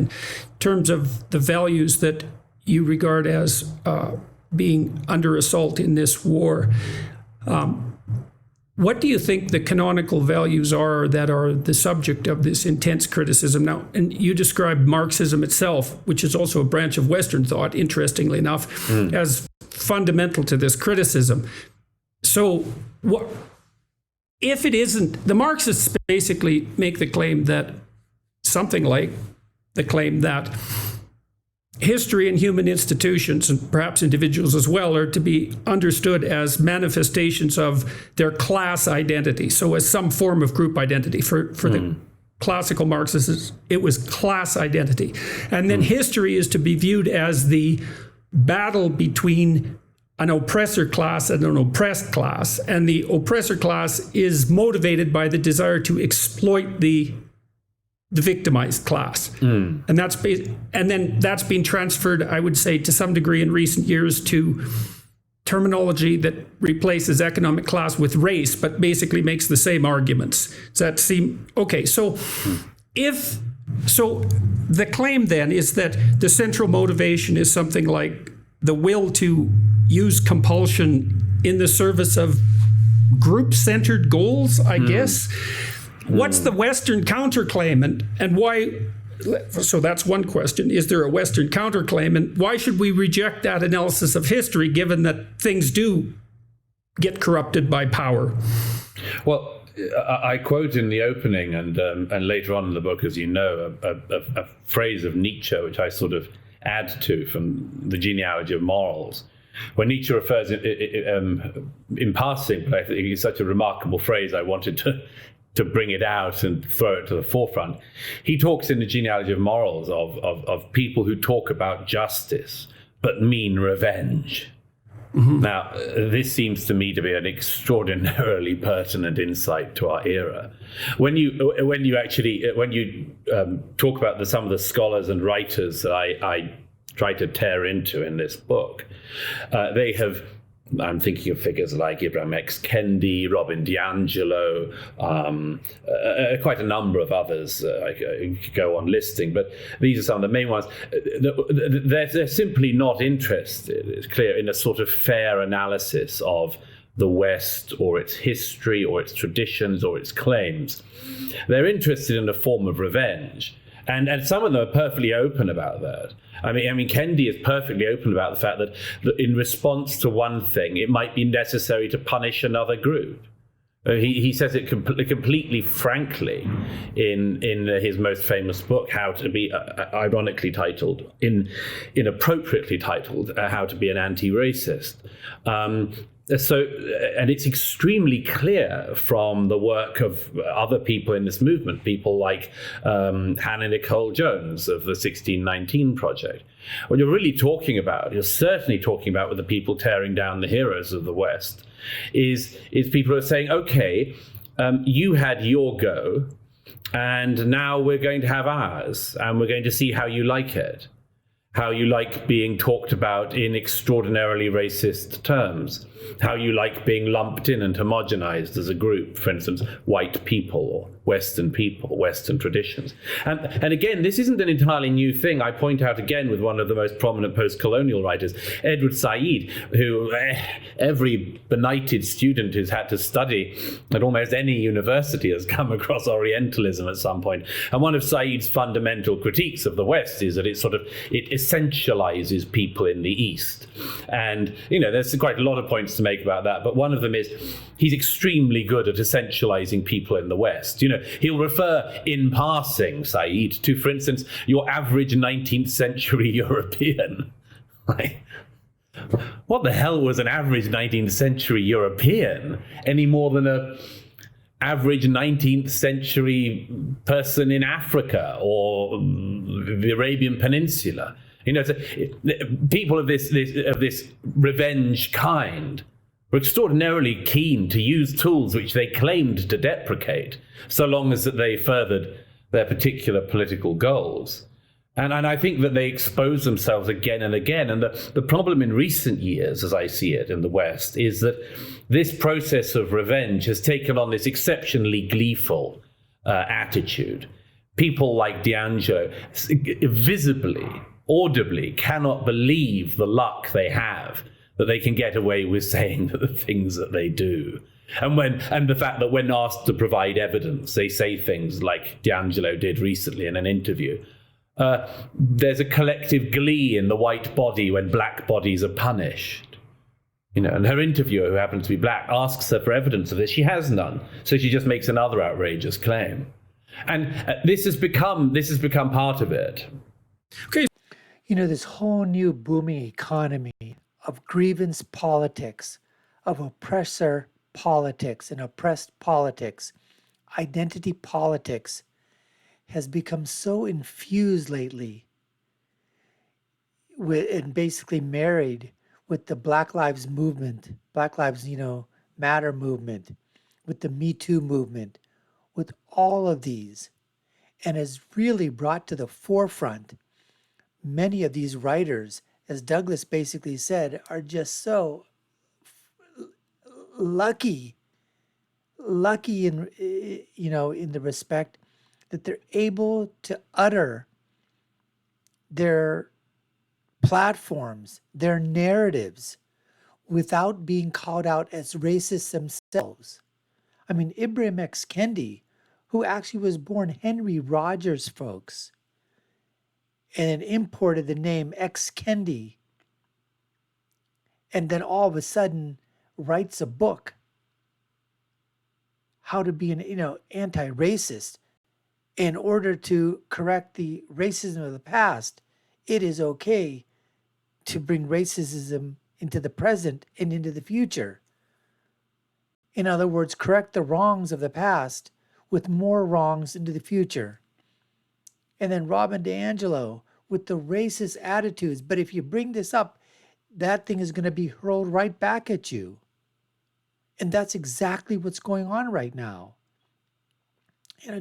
in terms of the values that you regard as being under assault in this war. What do you think the canonical values are that are the subject of this intense criticism? Now, and you described Marxism itself, which is also a branch of Western thought, interestingly enough, as fundamental to this criticism. So what if it isn't? The Marxists basically make the claim that something like the claim that history and human institutions, and perhaps individuals as well, are to be understood as manifestations of their class identity. So as some form of group identity. For the classical Marxists, it was class identity. And then history is to be viewed as the battle between an oppressor class and an oppressed class. And the oppressor class is motivated by the desire to exploit the victimized class. And that's then that's been transferred, I would say, to some degree in recent years to terminology that replaces economic class with race, but basically makes the same arguments. Does that seem okay? So the claim then is that the central motivation is something like the will to use compulsion in the service of group-centered goals, I guess. What's the Western counterclaim, and why? So that's one question. Is there a Western counterclaim, and why should we reject that analysis of history, given that things do get corrupted by power? Well, I quote in the opening and later on in the book, as you know, a phrase of Nietzsche, which I sort of add to from the genealogy of morals. When Nietzsche refers in passing, but I think it's such a remarkable phrase, I wanted to bring it out and throw it to the forefront. He talks in the genealogy of morals of people who talk about justice but mean revenge. Now, this seems to me to be an extraordinarily pertinent insight to our era. When you talk about some of the scholars and writers that I try to tear into in this book, they have. I'm thinking of figures like Ibram X. Kendi, Robin DiAngelo, quite a number of others. I could go on listing, but these are some of the main ones. They're simply not interested, it's clear, in a sort of fair analysis of the West or its history or its traditions or its claims. They're interested in a form of revenge. And some of them are perfectly open about that. I mean, Kendi is perfectly open about the fact that in response to one thing, it might be necessary to punish another group. He says it completely frankly in his most famous book, How to Be, ironically titled, inappropriately titled, How to Be an Anti-Racist. And it's extremely clear from the work of other people in this movement, people like Hannah Nicole Jones of the 1619 Project. What you're really talking about, you're certainly talking about with the people tearing down the heroes of the West, is people who are saying, okay, you had your go, and now we're going to have ours, and we're going to see how you like it, how you like being talked about in extraordinarily racist terms, how you like being lumped in and homogenized as a group, for instance, white people or Western people, Western traditions. And again, this isn't an entirely new thing. I point out again with one of the most prominent post-colonial writers, Edward Said, who every benighted student who's had to study at almost any university has come across Orientalism at some point. And one of Said's fundamental critiques of the West is that it essentializes people in the East. And, there's quite a lot of points to make about that, but one of them is he's extremely good at essentializing people in the West. He'll refer in passing, Said, to, for instance, your average 19th century European. Like, what the hell was an average 19th century European any more than a average 19th century person in Africa or the Arabian Peninsula? People of this revenge kind were extraordinarily keen to use tools which they claimed to deprecate, so long as that they furthered their particular political goals. And I think that they expose themselves again and again. And the problem in recent years, as I see it in the West, is that this process of revenge has taken on this exceptionally gleeful attitude. people like D'Angelo visibly, audibly cannot believe the luck they have that they can get away with saying the things that they do. And the fact that when asked to provide evidence, they say things like D'Angelo did recently in an interview. There's a collective glee in the white body when black bodies are punished. And her interviewer, who happens to be black, asks her for evidence of this. She has none. So she just makes another outrageous claim. And this has become part of it. Okay. This whole new booming economy of grievance politics, of oppressor politics and oppressed politics, identity politics, has become so infused lately and basically married with the Black Lives movement, Black Lives, Matter movement, with the Me Too movement, with all of these, and has really brought to the forefront many of these writers, as Douglas basically said, are just so lucky in in the respect that they're able to utter their platforms, their narratives, without being called out as racists themselves. I mean, Ibram X. Kendi, who actually was born Henry Rogers, folks, and imported the name X. Kendi, and then all of a sudden writes a book, how to be an anti-racist. In order to correct the racism of the past, it is okay to bring racism into the present and into the future. In other words, correct the wrongs of the past with more wrongs into the future. And then Robin DiAngelo with the racist attitudes. But if you bring this up, that thing is going to be hurled right back at you. And that's exactly what's going on right now.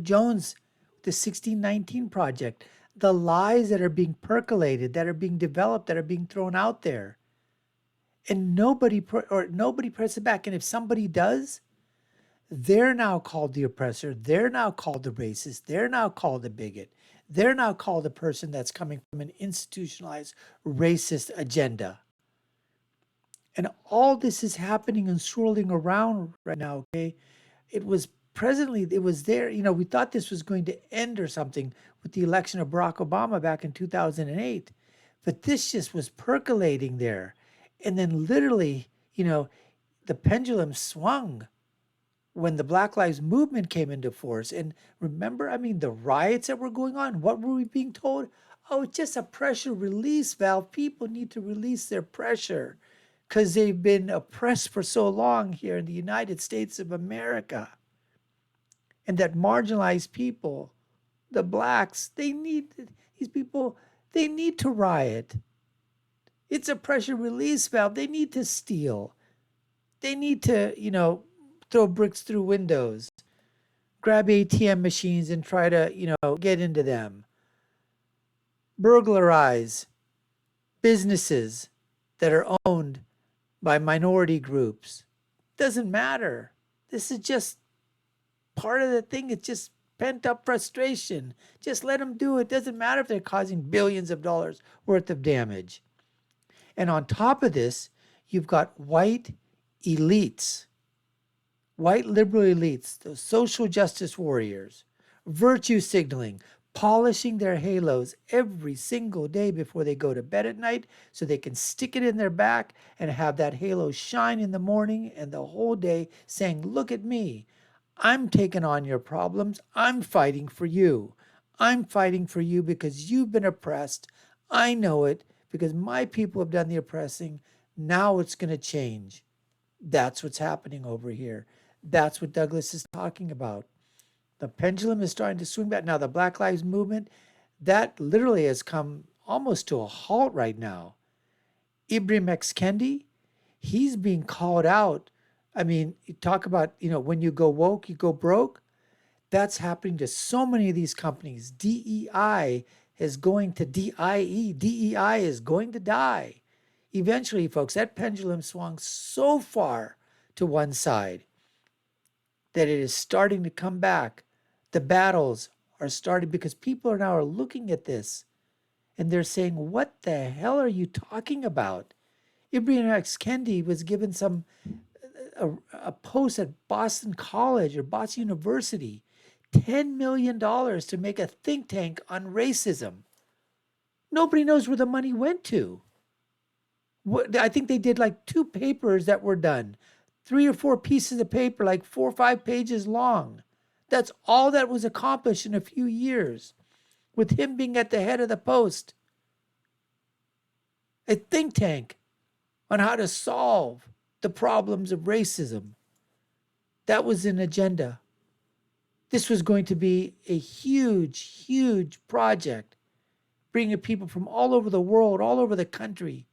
Jones, the 1619 Project, the lies that are being percolated, that are being developed, that are being thrown out there. And nobody presses back. And if somebody does, they're now called the oppressor. They're now called the racist. They're now called the bigot. They're now called the person that's coming from an institutionalized racist agenda. And all this is happening and swirling around right now, okay? It was there. We thought this was going to end or something with the election of Barack Obama back in 2008. But this just was percolating there. And then literally, the pendulum swung when the Black Lives Movement came into force. And remember, the riots that were going on, what were we being told? Oh, it's just a pressure release valve. People need to release their pressure because they've been oppressed for so long here in the United States of America. And that marginalized people, the blacks, these people need to riot. It's a pressure release valve. They need to steal. They need to, throw bricks through windows, grab ATM machines and try to, get into them. Burglarize businesses that are owned by minority groups. Doesn't matter. This is just part of the thing. It's just pent up frustration. Just let them do it. Doesn't matter if they're causing billions of dollars worth of damage. And on top of this, you've got white elites, white liberal elites, those social justice warriors, virtue signaling, polishing their halos every single day before they go to bed at night so they can stick it in their back and have that halo shine in the morning and the whole day saying, look at me. I'm taking on your problems. I'm fighting for you. I'm fighting for you because you've been oppressed. I know it because my people have done the oppressing. Now it's going to change. That's what's happening over here. That's what Douglas is talking about. The pendulum is starting to swing back. Now, the Black Lives Movement, that literally has come almost to a halt right now. Ibram X. Kendi, he's being called out. You talk about, when you go woke, you go broke. That's happening to so many of these companies. DEI is going to DIE. DEI is going to die. Eventually, folks, that pendulum swung so far to one side that it is starting to come back. The battles are starting because people are now looking at this and they're saying, what the hell are you talking about? Ibrahim X. Kendi was given a post at Boston College or Boston University, $10 million to make a think tank on racism. Nobody knows where the money went to. I think they did like 2 papers that were done, 3 or 4 pieces of paper, like 4 or 5 pages long. That's all that was accomplished in a few years with him being at the head of the post. A think tank on how to solve the problems of racism. That was an agenda. This was going to be a huge, huge project, bringing people from all over the world, all over the country.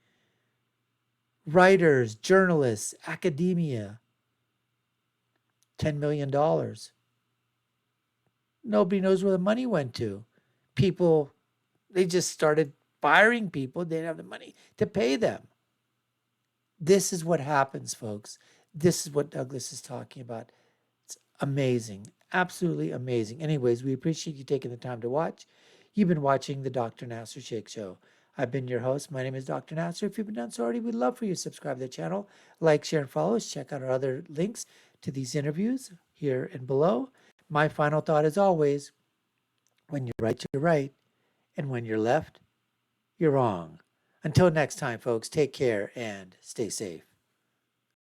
Writers, journalists, academia. $10 million. Nobody knows where the money went to. People, they just started firing people. They didn't have the money to pay them. This is what happens, folks. This is what Douglas is talking about. It's amazing. Absolutely amazing. Anyways, we appreciate you taking the time to watch. You've been watching the Dr. Nasir Shaikh Show. I've been your host. My name is Dr. Nasir. If you've been done so already, we'd love for you to subscribe to the channel, like, share, and follow us. Check out our other links to these interviews here and below. My final thought is always, when you're right, you're right. And when you're left, you're wrong. Until next time, folks, take care and stay safe.